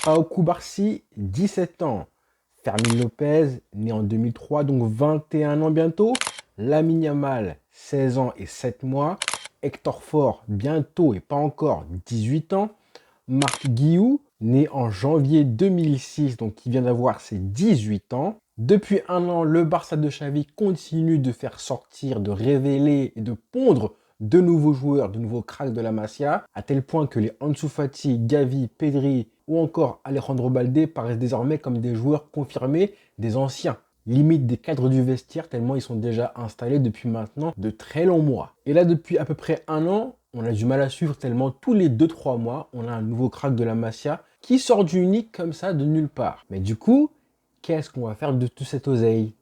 Pau Cubarsí, 17 ans. Fermín López, né en 2003, donc 21 ans bientôt. Lamine Yamal, 16 ans et 7 mois. Hector Ford, bientôt et pas encore, 18 ans. Marc Guiou, né en janvier 2006, donc qui vient d'avoir ses 18 ans. Depuis un an, le Barça de Xavi continue de faire sortir, de révéler et de pondre de nouveaux joueurs, de nouveaux cracks de la Masia, à tel point que les Ansu Fati, Gavi, Pedri ou encore Alejandro Balde paraissent désormais comme des joueurs confirmés, des anciens, limite des cadres du vestiaire tellement ils sont déjà installés depuis maintenant de très longs mois. Et là, depuis à peu près un an, on a du mal à suivre tellement tous les 2-3 mois, on a un nouveau crack de la Masia qui sort du nid comme ça de nulle part. Mais du coup, qu'est-ce qu'on va faire de toute cette oseille?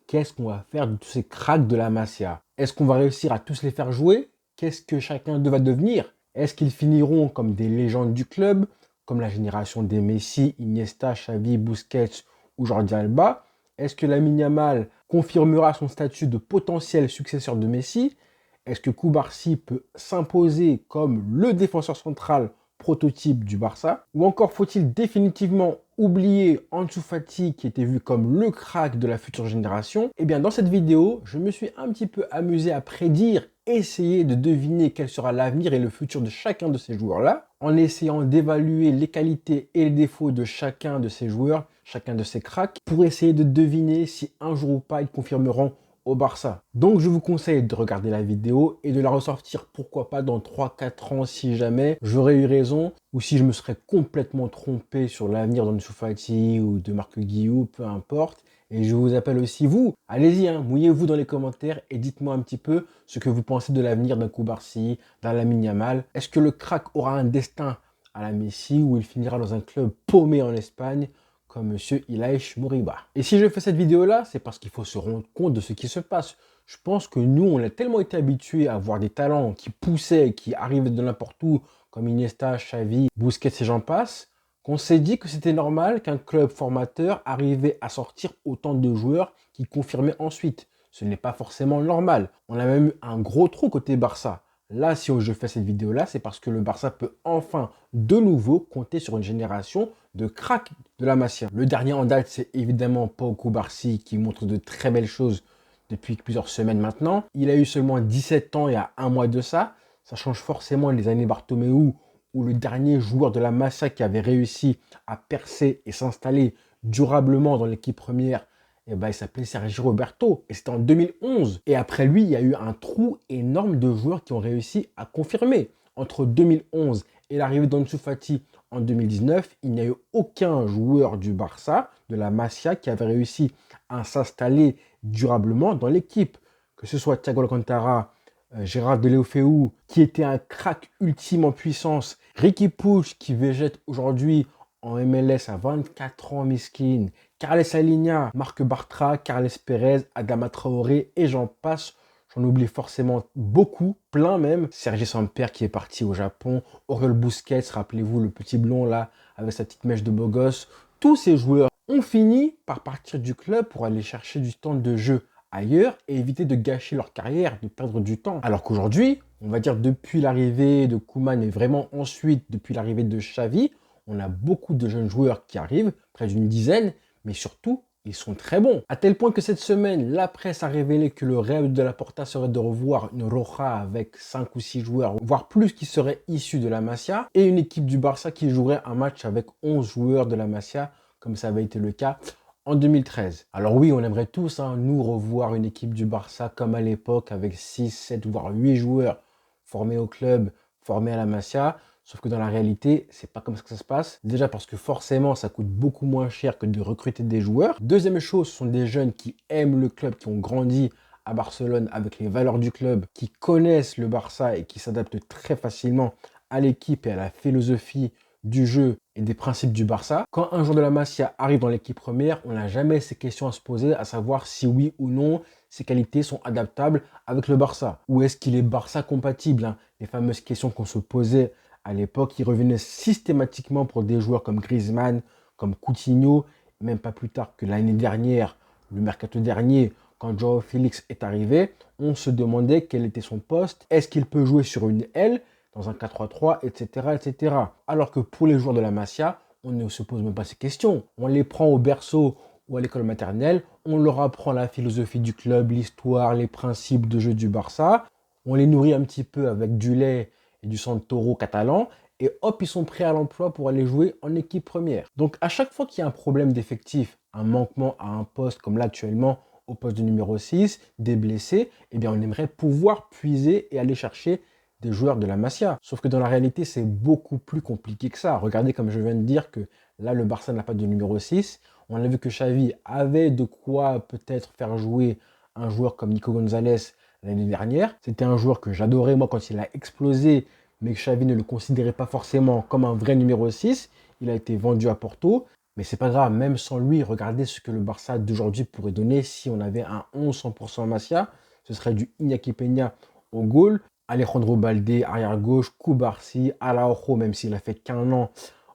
Qu'est-ce qu'on va faire de tous ces cracks de la Masia? Est-ce qu'on va réussir à tous les faire jouer? Qu'est-ce que chacun d'eux va devenir? Est-ce qu'ils finiront comme des légendes du club, comme la génération des Messi, Iniesta, Xavi, Busquets ou Jordi Alba? Est-ce que Lamine Yamal confirmera son statut de potentiel successeur de Messi? Est-ce que Cubarsí peut s'imposer comme le défenseur central prototype du Barça? Ou encore faut-il définitivement oublier Ansu Fati qui était vu comme le crack de la future génération? Eh bien dans cette vidéo, je me suis un petit peu amusé à prédire, essayer de deviner quel sera l'avenir et le futur de chacun de ces joueurs-là, en essayant d'évaluer les qualités et les défauts de chacun de ces joueurs, chacun de ces cracks, pour essayer de deviner si un jour ou pas ils confirmeront au Barça. Donc je vous conseille de regarder la vidéo et de la ressortir pourquoi pas dans 3-4 ans si jamais j'aurais eu raison ou si je me serais complètement trompé sur l'avenir d'Ansu Fati ou de Marc Guiou, peu importe. Et je vous appelle aussi vous, allez-y, mouillez-vous dans les commentaires et dites-moi un petit peu ce que vous pensez de l'avenir d'un Cubarsí, d'un Lamine Yamal. Est-ce que le crack aura un destin à la Messi ou il finira dans un club paumé en Espagne comme Monsieur Ilaix Moriba? Et si je fais cette vidéo-là, c'est parce qu'il faut se rendre compte de ce qui se passe. Je pense que nous, on a tellement été habitués à voir des talents qui poussaient, qui arrivaient de n'importe où, comme Iniesta, Xavi, Busquets et j'en passe, qu'on s'est dit que c'était normal qu'un club formateur arrivait à sortir autant de joueurs qui confirmaient ensuite. Ce n'est pas forcément normal. On a même eu un gros trou côté Barça. Là, si je fais cette vidéo-là, c'est parce que le Barça peut enfin, de nouveau, compter sur une génération de cracks de la Masia. Le dernier en date, c'est évidemment Pau Cubarsí qui montre de très belles choses depuis plusieurs semaines maintenant. Il a eu seulement 17 ans il y a un mois de ça. Ça change forcément les années Bartomeu où le dernier joueur de la Masia qui avait réussi à percer et s'installer durablement dans l'équipe première, il s'appelait Sergi Roberto et c'était en 2011. Et après lui, il y a eu un trou énorme de joueurs qui ont réussi à confirmer. Entre 2011 et l'arrivée d'Ansu Fati en 2019, il n'y a eu aucun joueur du Barça, de la Masia, qui avait réussi à s'installer durablement dans l'équipe. Que ce soit Thiago Alcantara, Gérard Deulofeu, qui était un crack ultime en puissance, Riqui Puig, qui végète aujourd'hui en MLS à 24 ans, miskin, Carles Alina, Marc Bartra, Carles Pérez, Adama Traoré, et j'en passe. J'en oublie forcément beaucoup, plein même. Sergi Samper qui est parti au Japon, Oriol Busquets, rappelez-vous le petit blond là, avec sa petite mèche de beau gosse. Tous ces joueurs ont fini par partir du club pour aller chercher du temps de jeu ailleurs et éviter de gâcher leur carrière, de perdre du temps. Alors qu'aujourd'hui, on va dire depuis l'arrivée de Koeman et vraiment ensuite depuis l'arrivée de Xavi, on a beaucoup de jeunes joueurs qui arrivent, près d'une dizaine, mais surtout, ils sont très bons. À tel point que cette semaine, la presse a révélé que le rêve de Laporta serait de revoir une Roja avec 5 ou 6 joueurs, voire plus qui seraient issus de la Masia, et une équipe du Barça qui jouerait un match avec 11 joueurs de la Masia, comme ça avait été le cas en 2013. Alors oui, on aimerait tous, nous, revoir une équipe du Barça comme à l'époque, avec 6, 7, voire 8 joueurs formés au club, formés à la Masia. Sauf que dans la réalité, c'est pas comme ça que ça se passe. Déjà parce que forcément, ça coûte beaucoup moins cher que de recruter des joueurs. Deuxième chose, ce sont des jeunes qui aiment le club, qui ont grandi à Barcelone avec les valeurs du club, qui connaissent le Barça et qui s'adaptent très facilement à l'équipe et à la philosophie du jeu et des principes du Barça. Quand un joueur de la Masia arrive dans l'équipe première, on n'a jamais ces questions à se poser, à savoir si oui ou non ses qualités sont adaptables avec le Barça. Ou est-ce qu'il est Barça compatible, Les fameuses questions qu'on se posait à l'époque, il revenait systématiquement pour des joueurs comme Griezmann, comme Coutinho, même pas plus tard que l'année dernière, le mercato dernier, quand Joao Félix est arrivé, on se demandait quel était son poste, est-ce qu'il peut jouer sur une aile, dans un 4-3-3, etc., etc. Alors que pour les joueurs de la Masia, on ne se pose même pas ces questions. On les prend au berceau ou à l'école maternelle, on leur apprend la philosophie du club, l'histoire, les principes de jeu du Barça, on les nourrit un petit peu avec du lait et du sang de taureau catalan, et hop, ils sont prêts à l'emploi pour aller jouer en équipe première. Donc à chaque fois qu'il y a un problème d'effectif, un manquement à un poste comme là actuellement, au poste de numéro 6, des blessés, eh bien on aimerait pouvoir puiser et aller chercher des joueurs de la Masia. Sauf que dans la réalité, c'est beaucoup plus compliqué que ça. Regardez, comme je viens de dire, que là, le Barça n'a pas de numéro 6. On a vu que Xavi avait de quoi peut-être faire jouer un joueur comme Nico Gonzalez l'année dernière. C'était un joueur que j'adorais, moi, quand il a explosé, mais que Xavi ne le considérait pas forcément comme un vrai numéro 6. Il a été vendu à Porto. Mais c'est pas grave, même sans lui, regardez ce que le Barça d'aujourd'hui pourrait donner si on avait un 11 100% Masia. Ce serait du Iñaki Peña au goal, Alejandro Balde, arrière-gauche, Koubarsi, Araujo, même s'il a fait qu'un an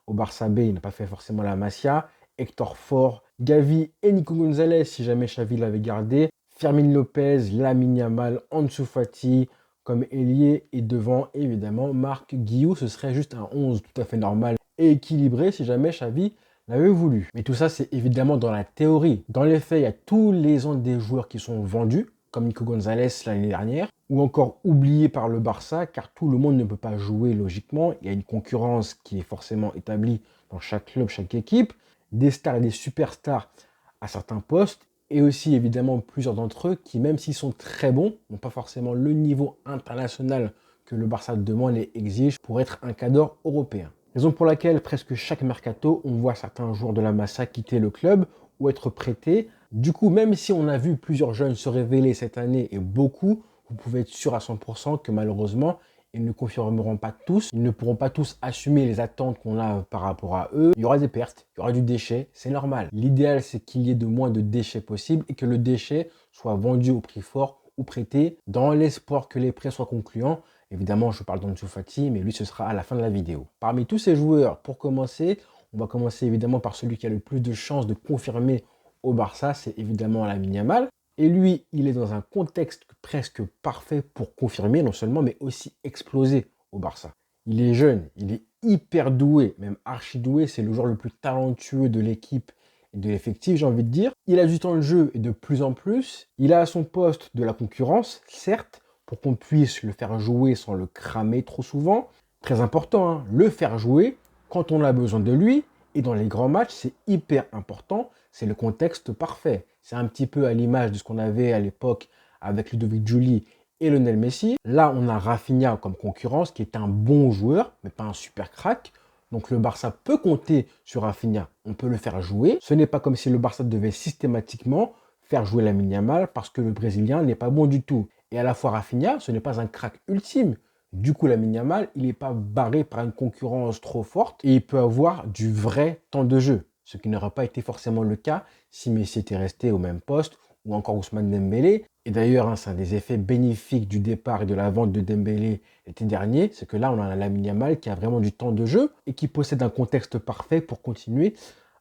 au Barça B, il n'a pas fait forcément la Masia, Hector Fort, Gavi et Nico Gonzalez, si jamais Xavi l'avait gardé, Fermin Lopez, Lamine Yamal, Ansu Fati comme ailier, et devant, évidemment, Marc Guiou. Ce serait juste un 11 tout à fait normal et équilibré si jamais Xavi l'avait voulu. Mais tout ça, c'est évidemment dans la théorie. Dans les faits, il y a tous les ans des joueurs qui sont vendus, comme Nico Gonzalez l'année dernière, ou encore oubliés par le Barça, car tout le monde ne peut pas jouer logiquement. Il y a une concurrence qui est forcément établie dans chaque club, chaque équipe, des stars et des superstars à certains postes, et aussi évidemment plusieurs d'entre eux qui, même s'ils sont très bons, n'ont pas forcément le niveau international que le Barça demande et exige pour être un cadre européen. Raison pour laquelle presque chaque mercato, on voit certains joueurs de la Masia quitter le club ou être prêtés. Du coup, même si on a vu plusieurs jeunes se révéler cette année, et beaucoup, vous pouvez être sûr à 100% que malheureusement, ils ne confirmeront pas tous. Ils ne pourront pas tous assumer les attentes qu'on a par rapport à eux. Il y aura des pertes, il y aura du déchet, c'est normal. L'idéal, c'est qu'il y ait de moins de déchets possible et que le déchet soit vendu au prix fort ou prêté dans l'espoir que les prêts soient concluants. Évidemment, je parle d'Ansu Fati, mais lui, ce sera à la fin de la vidéo. Parmi tous ces joueurs, pour commencer, on va commencer évidemment par celui qui a le plus de chances de confirmer au Barça, c'est évidemment Lamine Yamal. Et lui, il est dans un contexte presque parfait pour confirmer, non seulement, mais aussi exploser au Barça. Il est jeune, il est hyper doué, même archi doué, c'est le joueur le plus talentueux de l'équipe et de l'effectif, j'ai envie de dire. Il a du temps de jeu et de plus en plus. Il a à son poste de la concurrence, certes, pour qu'on puisse le faire jouer sans le cramer trop souvent. Très important, hein, le faire jouer quand on a besoin de lui. Et dans les grands matchs, c'est hyper important. C'est le contexte parfait. C'est un petit peu à l'image de ce qu'on avait à l'époque avec Ludovic Giuly et Lionel Messi. Là, on a Rafinha comme concurrence, qui est un bon joueur, mais pas un super crack. Donc le Barça peut compter sur Rafinha. On peut le faire jouer. Ce n'est pas comme si le Barça devait systématiquement faire jouer Lamine Yamal parce que le Brésilien n'est pas bon du tout. Et à la fois Rafinha, ce n'est pas un crack ultime. Du coup, Lamine Yamal, il n'est pas barré par une concurrence trop forte et il peut avoir du vrai temps de jeu. Ce qui n'aurait pas été forcément le cas si Messi était resté au même poste ou encore Ousmane Dembélé. Et d'ailleurs, hein, c'est un des effets bénéfiques du départ et de la vente de Dembélé l'été dernier, c'est que là, on a un Lamine Yamal qui a vraiment du temps de jeu et qui possède un contexte parfait pour continuer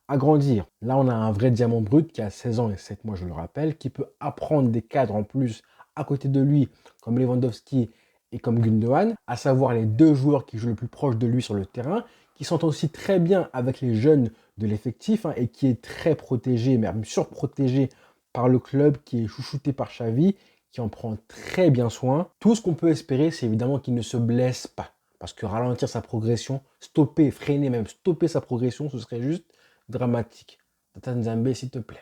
à grandir. Là, on a un vrai diamant brut qui a 16 ans et 7 mois, je le rappelle, qui peut apprendre des cadres en plus à côté de lui, comme Lewandowski et comme Gundogan, à savoir les deux joueurs qui jouent le plus proche de lui sur le terrain, qui s'entend aussi très bien avec les jeunes de l'effectif, hein, et qui est très protégé, même surprotégé par le club, qui est chouchouté par Xavi, qui en prend très bien soin. Tout ce qu'on peut espérer, c'est évidemment qu'il ne se blesse pas, parce que ralentir sa progression, stopper, freiner, même stopper sa progression, ce serait juste dramatique. Tata Nzambe, s'il te plaît,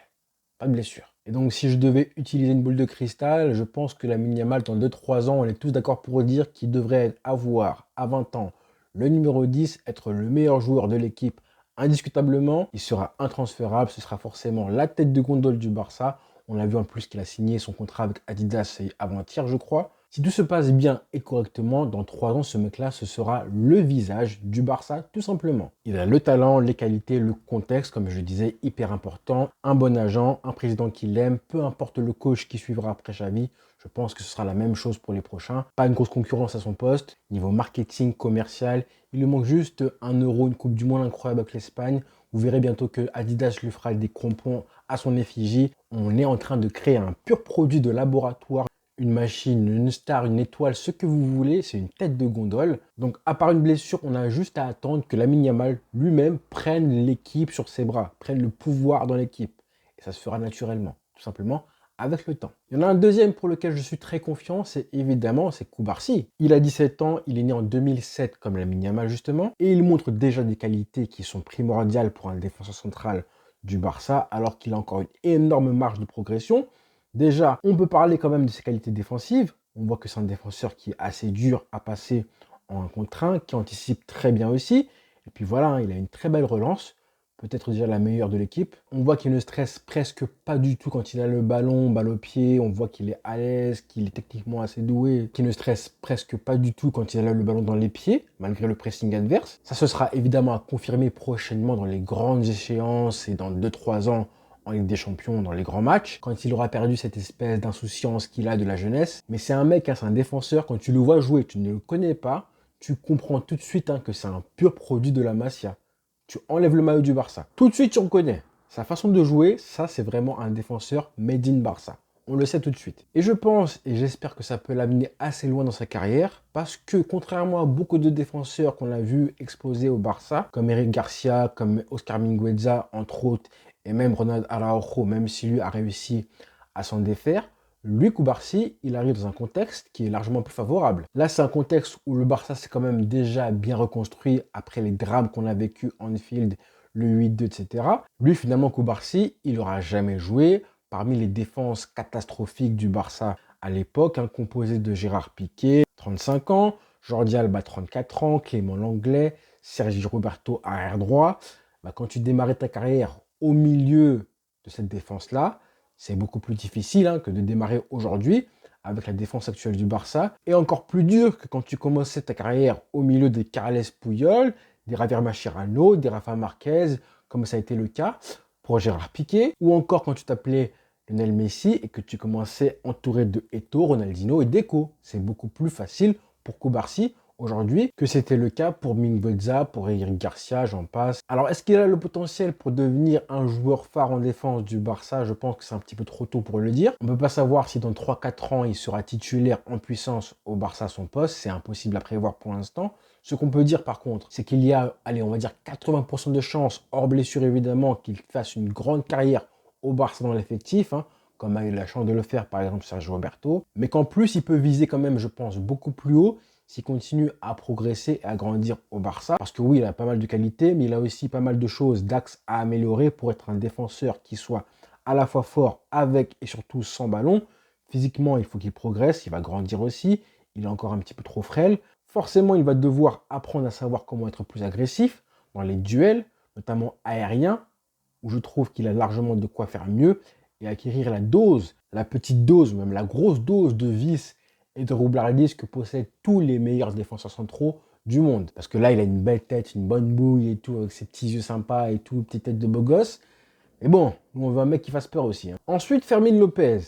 pas de blessure. Et donc, si je devais utiliser une boule de cristal, je pense que Lamine Yamal, dans 2-3 ans, on est tous d'accord pour dire qu'il devrait avoir, à 20 ans, le numéro 10, être le meilleur joueur de l'équipe, indiscutablement. Il sera intransférable, ce sera forcément la tête de gondole du Barça. On a vu en plus qu'il a signé son contrat avec Adidas avant-hier, je crois. Si tout se passe bien et correctement, dans 3 ans, ce mec-là, ce sera le visage du Barça, tout simplement. Il a le talent, les qualités, le contexte, comme je disais, hyper important. Un bon agent, un président qui l'aime, peu importe le coach qui suivra après Xavi, je pense que ce sera la même chose pour les prochains. Pas une grosse concurrence à son poste. Niveau marketing, commercial, il lui manque juste 1 euro, une Coupe du Monde incroyable avec l'Espagne. Vous verrez bientôt que Adidas lui fera des crampons à son effigie. On est en train de créer un pur produit de laboratoire. une machine, une star, une étoile, ce que vous voulez, c'est une tête de gondole. Donc à part une blessure, on a juste à attendre que Lamine Yamal lui-même prenne l'équipe sur ses bras, prenne le pouvoir dans l'équipe. Et ça se fera naturellement, tout simplement avec le temps. Il y en a un deuxième pour lequel je suis très confiant, c'est Koubarsi. Il a 17 ans, il est né en 2007 comme Lamine Yamal justement, et il montre déjà des qualités qui sont primordiales pour un défenseur central du Barça, alors qu'il a encore une énorme marge de progression. Déjà, on peut parler quand même de ses qualités défensives. On voit que c'est un défenseur qui est assez dur à passer en 1 contre 1, qui anticipe très bien aussi. Et puis voilà, il a une très belle relance, peut-être déjà la meilleure de l'équipe. On voit qu'il ne stresse presque pas du tout quand il a le ballon, balle au pied. On voit qu'il est à l'aise, qu'il est techniquement assez doué, qu'il ne stresse presque pas du tout quand il a le ballon dans les pieds, malgré le pressing adverse. Ça, ce sera évidemment à confirmer prochainement dans les grandes échéances et dans 2-3 ans en Ligue des Champions, dans les grands matchs, quand il aura perdu cette espèce d'insouciance qu'il a de la jeunesse. Mais c'est un mec, hein, c'est un défenseur, quand tu le vois jouer, tu ne le connais pas, tu comprends tout de suite que c'est un pur produit de la Masia. Tu enlèves le maillot du Barça. Tout de suite, tu reconnais. Sa façon de jouer, ça, c'est vraiment un défenseur made in Barça. On le sait tout de suite. Et je pense, et j'espère que ça peut l'amener assez loin dans sa carrière, parce que contrairement à beaucoup de défenseurs qu'on a vu exploser au Barça, comme Eric Garcia, comme Oscar Mingueza, entre autres, et même Ronald Araujo, même si lui a réussi à s'en défaire, lui, Koubarsi, il arrive dans un contexte qui est largement plus favorable. Là, c'est un contexte où le Barça s'est quand même déjà bien reconstruit après les drames qu'on a vécu en Anfield, le 8-2, etc. Lui, finalement, Koubarsi, il n'aura jamais joué parmi les défenses catastrophiques du Barça à l'époque, composées de Gérard Piqué, 35 ans, Jordi Alba, 34 ans, Clément Langlais, Sergi Roberto, arrière droit. Quand tu démarrais ta carrière au milieu de cette défense-là, c'est beaucoup plus difficile que de démarrer aujourd'hui avec la défense actuelle du Barça. Et encore plus dur que quand tu commençais ta carrière au milieu des Carles Puyol, des Javier Mascherano, des Rafa Marquez, comme ça a été le cas pour Gérard Piqué. Ou encore quand tu t'appelais Lionel Messi et que tu commençais entouré de Eto'o, Ronaldinho et Deco. C'est beaucoup plus facile pour Koubarsi aujourd'hui que c'était le cas pour Mingueza, pour Eric Garcia, j'en passe. Alors, est-ce qu'il a le potentiel pour devenir un joueur phare en défense du Barça? Je pense que c'est un petit peu trop tôt pour le dire. On ne peut pas savoir si dans 3-4 ans, il sera titulaire en puissance au Barça à son poste. C'est impossible à prévoir pour l'instant. Ce qu'on peut dire par contre, c'est qu'il y a, allez, on va dire 80% de chances, hors blessure évidemment, qu'il fasse une grande carrière au Barça dans l'effectif, comme a eu la chance de le faire par exemple Sergio Roberto, mais qu'en plus il peut viser quand même, je pense, beaucoup plus haut s'il continue à progresser et à grandir au Barça. Parce que oui, il a pas mal de qualités, mais il a aussi pas mal de choses, d'axes à améliorer pour être un défenseur qui soit à la fois fort avec et surtout sans ballon. Physiquement, il faut qu'il progresse, il va grandir aussi, il est encore un petit peu trop frêle. Forcément, il va devoir apprendre à savoir comment être plus agressif dans les duels, notamment aériens, où je trouve qu'il a largement de quoi faire mieux et acquérir la dose, la petite dose, même la grosse dose de vice et de roublardise que possèdent tous les meilleurs défenseurs centraux du monde. Parce que là, il a une belle tête, une bonne bouille et tout, avec ses petits yeux sympas et tout, petite tête de beau gosse. Mais bon, nous on veut un mec qui fasse peur aussi. Ensuite, Fermín Lopez.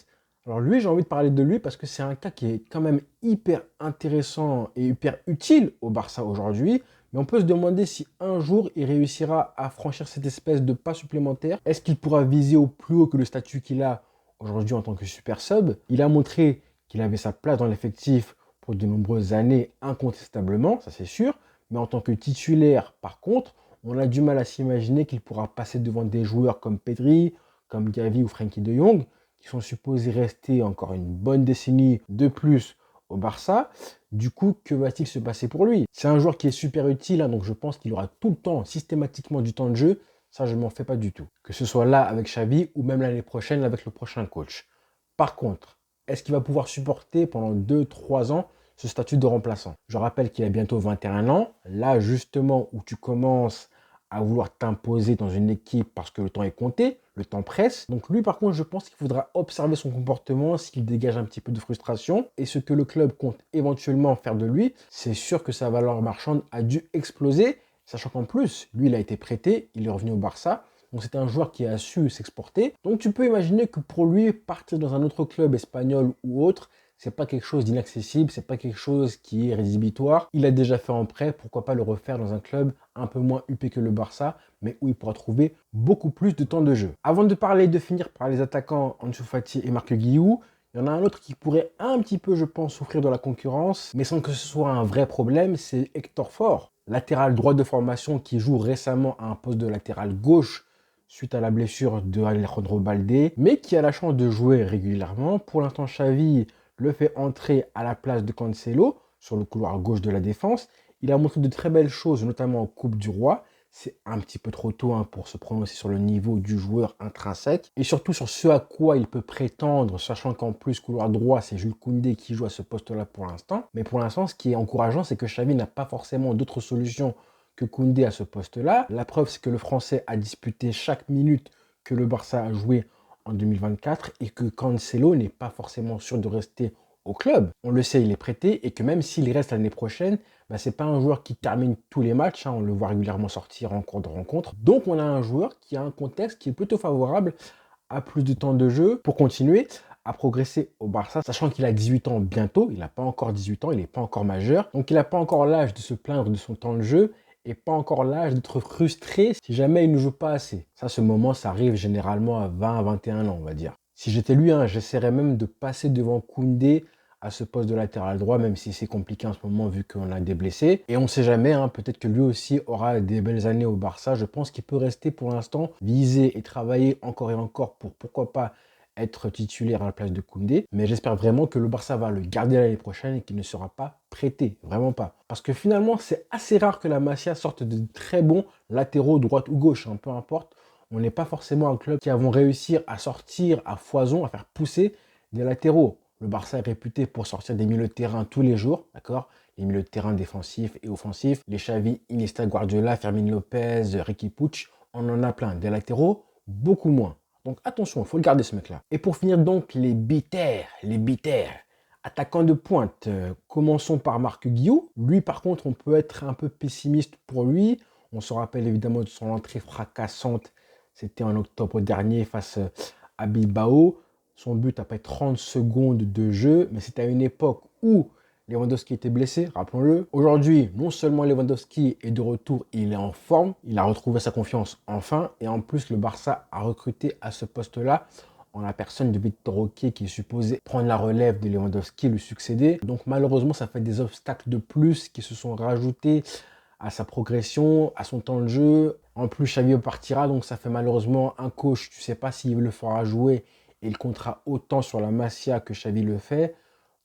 Alors lui, j'ai envie de parler de lui parce que c'est un cas qui est quand même hyper intéressant et hyper utile au Barça aujourd'hui. Mais on peut se demander si un jour il réussira à franchir cette espèce de pas supplémentaire. Est-ce qu'il pourra viser au plus haut que le statut qu'il a aujourd'hui en tant que super sub? Il a montré qu'il avait sa place dans l'effectif pour de nombreuses années incontestablement, ça c'est sûr. Mais en tant que titulaire, par contre, on a du mal à s'imaginer qu'il pourra passer devant des joueurs comme Pedri, comme Gavi ou Frenkie de Jong, qui sont supposés rester encore une bonne décennie de plus au Barça. Du coup, que va-t-il se passer pour lui? C'est un joueur qui est super utile, donc je pense qu'il aura tout le temps, systématiquement, du temps de jeu. Ça, je ne m'en fais pas du tout. Que ce soit là avec Xavi ou même l'année prochaine avec le prochain coach. Par contre, est-ce qu'il va pouvoir supporter pendant 2-3 ans ce statut de remplaçant? Je rappelle qu'il a bientôt 21 ans. Là, justement, où tu commences à vouloir t'imposer dans une équipe parce que le temps est compté, le temps presse. Donc lui, par contre, je pense qu'il faudra observer son comportement, s'il dégage un petit peu de frustration. Et ce que le club compte éventuellement faire de lui, c'est sûr que sa valeur marchande a dû exploser, sachant qu'en plus, lui, il a été prêté, il est revenu au Barça. Donc c'est un joueur qui a su s'exporter. Donc tu peux imaginer que pour lui, partir dans un autre club espagnol ou autre, c'est pas quelque chose d'inaccessible, c'est pas quelque chose qui est rédhibitoire. Il a déjà fait en prêt, pourquoi pas le refaire dans un club un peu moins huppé que le Barça, mais où il pourra trouver beaucoup plus de temps de jeu. Avant de finir par les attaquants Ansu Fati et Marc Guihiu, Il y en a un autre qui pourrait un petit peu, je pense, souffrir de la concurrence, mais sans que ce soit un vrai problème, c'est Hector Ford, latéral droit de formation qui joue récemment à un poste de latéral gauche suite à la blessure de Alejandro Balde, mais qui a la chance de jouer régulièrement. Pour l'instant, Xavi le fait entrer à la place de Cancelo sur le couloir gauche de la défense. Il a montré de très belles choses, notamment en Coupe du Roi. C'est un petit peu trop tôt pour se prononcer sur le niveau du joueur intrinsèque et surtout sur ce à quoi il peut prétendre, sachant qu'en plus, couloir droit, c'est Jules Koundé qui joue à ce poste-là pour l'instant. Mais pour l'instant, ce qui est encourageant, c'est que Xavi n'a pas forcément d'autres solutions que Koundé à ce poste-là. La preuve, c'est que le Français a disputé chaque minute que le Barça a joué en 2024 et que Cancelo n'est pas forcément sûr de rester au club. On le sait, il est prêté et que même s'il reste l'année prochaine, ce n'est pas un joueur qui termine tous les matchs. On le voit régulièrement sortir en cours de rencontre. Donc on a un joueur qui a un contexte qui est plutôt favorable à plus de temps de jeu pour continuer à progresser au Barça, sachant qu'il a 18 ans bientôt. Il n'a pas encore 18 ans, il n'est pas encore majeur. Donc il n'a pas encore l'âge de se plaindre de son temps de jeu et pas encore l'âge d'être frustré si jamais il ne joue pas assez. Ça, ce moment, ça arrive généralement à 20 à 21 ans, on va dire. Si j'étais lui, j'essaierais même de passer devant Koundé à ce poste de latéral droit, même si c'est compliqué en ce moment vu qu'on a des blessés. Et on ne sait jamais, peut-être que lui aussi aura des belles années au Barça. Je pense qu'il peut rester pour l'instant, viser et travailler encore et encore pour pourquoi pas être titulaire à la place de Koundé. Mais j'espère vraiment que le Barça va le garder l'année prochaine et qu'il ne sera pas prêté. Vraiment pas. Parce que finalement, c'est assez rare que la Masia sorte de très bons latéraux, droite ou gauche, peu importe. On n'est pas forcément un club qui avons réussir à sortir à foison, à faire pousser des latéraux. Le Barça est réputé pour sortir des milieux de terrain tous les jours, d'accord? Les milieux de terrain défensifs et offensifs. Les Xavi, Iniesta, Guardiola, Fermin Lopez, Riqui Puig, on en a plein. Des latéraux, beaucoup moins. Donc attention, il faut le garder ce mec-là. Et pour finir donc, les bitters. Attaquant de pointe, commençons par Marc Guiu. Lui, par contre, on peut être un peu pessimiste pour lui. On se rappelle évidemment de son entrée fracassante. C'était en octobre dernier face à Bilbao. Son but après 30 secondes de jeu, mais c'était à une époque où Lewandowski était blessé, rappelons-le. Aujourd'hui, non seulement Lewandowski est de retour, il est en forme, il a retrouvé sa confiance enfin, et en plus le Barça a recruté à ce poste-là en la personne de Victor Roque qui est supposé prendre la relève de Lewandowski, lui succéder. Donc malheureusement, ça fait des obstacles de plus qui se sont rajoutés à sa progression, à son temps de jeu. En plus, Xavi partira, donc ça fait malheureusement un coach, tu ne sais pas s'il le fera jouer et il comptera autant sur la Masia que Xavi le fait.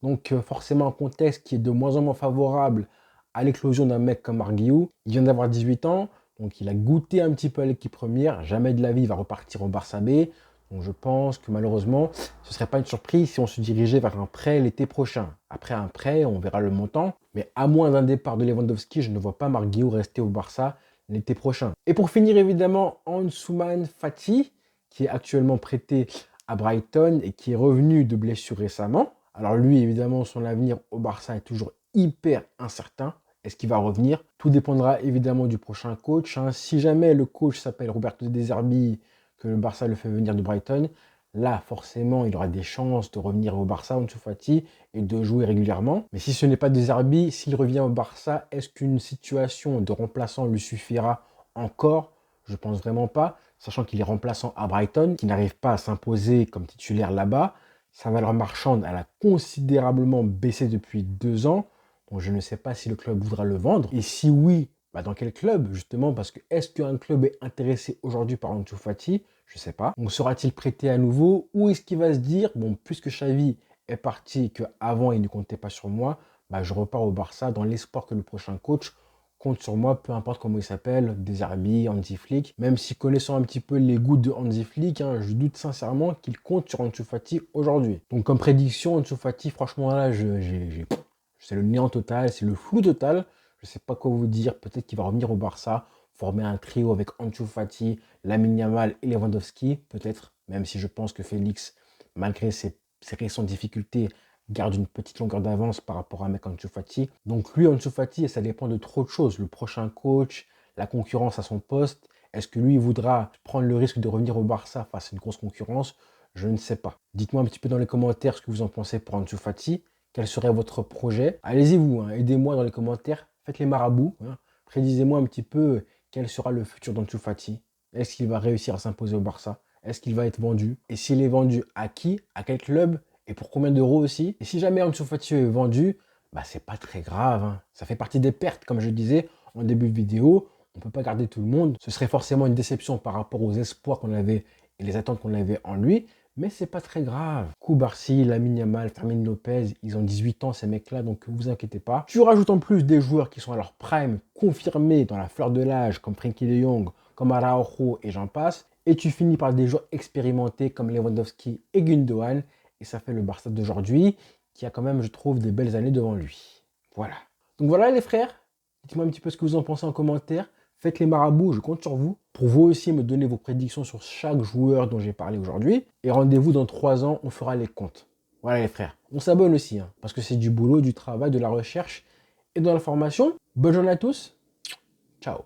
Donc forcément un contexte qui est de moins en moins favorable à l'éclosion d'un mec comme Arguiou. Il vient d'avoir 18 ans, donc il a goûté un petit peu à l'équipe première. Jamais de la vie il va repartir au Barça B. Donc je pense que malheureusement, ce ne serait pas une surprise si on se dirigeait vers un prêt l'été prochain. Après un prêt, on verra le montant. Mais à moins d'un départ de Lewandowski, je ne vois pas Marc Guiu rester au Barça l'été prochain. Et pour finir, évidemment, Ansuman Fati, qui est actuellement prêté à Brighton et qui est revenu de blessure récemment. Alors lui, évidemment, son avenir au Barça est toujours hyper incertain. Est-ce qu'il va revenir? Tout dépendra évidemment du prochain coach. Si jamais le coach s'appelle Roberto De Zerbi, que le Barça le fait venir de Brighton, là, forcément, il aura des chances de revenir au Barça, Ansu Fati, et de jouer régulièrement. Mais si ce n'est pas De Zerbi, s'il revient au Barça, est-ce qu'une situation de remplaçant lui suffira encore? Je pense vraiment pas, sachant qu'il est remplaçant à Brighton, qui n'arrive pas à s'imposer comme titulaire là-bas. Sa valeur marchande, elle a considérablement baissé depuis 2 ans. Donc je ne sais pas si le club voudra le vendre. Et si oui, dans quel club justement? Parce que est-ce qu'un club est intéressé aujourd'hui par Ansu Fati? Je ne sais pas. Donc sera-t-il prêté à nouveau? Ou est-ce qu'il va se dire, bon, puisque Xavi est parti et qu'avant il ne comptait pas sur moi, je repars au Barça dans l'espoir que le prochain coach compte sur moi, peu importe comment il s'appelle, De Zerbi, Hansi Flick. Même si connaissant un petit peu les goûts de Hansi Flick, je doute sincèrement qu'il compte sur Ansu Fati aujourd'hui. Donc comme prédiction, Ansu Fati, franchement là, c'est le néant total, c'est le flou total. Je ne sais pas quoi vous dire. Peut-être qu'il va revenir au Barça, former un trio avec Ansu Fati, Lamine Yamal et Lewandowski, peut-être. Même si je pense que Félix, malgré ses récentes difficultés, garde une petite longueur d'avance par rapport à un mec Ansu Fati. Donc lui, Ansu Fati, ça dépend de trop de choses. Le prochain coach, la concurrence à son poste. Est-ce que lui voudra prendre le risque de revenir au Barça face à une grosse concurrence? Je ne sais pas. Dites-moi un petit peu dans les commentaires ce que vous en pensez pour Ansu Fati. Quel serait votre projet? Allez-y vous, aidez-moi dans les commentaires. Faites les marabouts. Prédisez-moi un petit peu quel sera le futur d'Ansu Fati. Est-ce qu'il va réussir à s'imposer au Barça? Est-ce qu'il va être vendu? Et s'il est vendu, à qui? À quel club? et pour combien d'euros aussi. Et si jamais Ansu Fati est vendu, bah c'est pas très grave, hein. Ça fait partie des pertes, comme je disais en début de vidéo. On ne peut pas garder tout le monde. Ce serait forcément une déception par rapport aux espoirs qu'on avait et les attentes qu'on avait en lui. Mais c'est pas très grave. Koubarsi, Lamine Yamal, Fermin Lopez, ils ont 18 ans ces mecs-là, donc ne vous inquiétez pas. Tu rajoutes en plus des joueurs qui sont à leur prime, confirmés dans la fleur de l'âge, comme Frenkie de Jong, comme Araujo et j'en passe. Et tu finis par des joueurs expérimentés comme Lewandowski et Gundogan. Et ça fait le Barça d'aujourd'hui, qui a quand même, je trouve, des belles années devant lui. Voilà. Donc voilà les frères, dites-moi un petit peu ce que vous en pensez en commentaire. Faites les marabouts, je compte sur vous. Pour vous aussi me donner vos prédictions sur chaque joueur dont j'ai parlé aujourd'hui. Et rendez-vous dans 3 ans, on fera les comptes. Voilà les frères. On s'abonne aussi, hein, parce que c'est du boulot, du travail, de la recherche et de l'information. Bonne journée à tous. Ciao.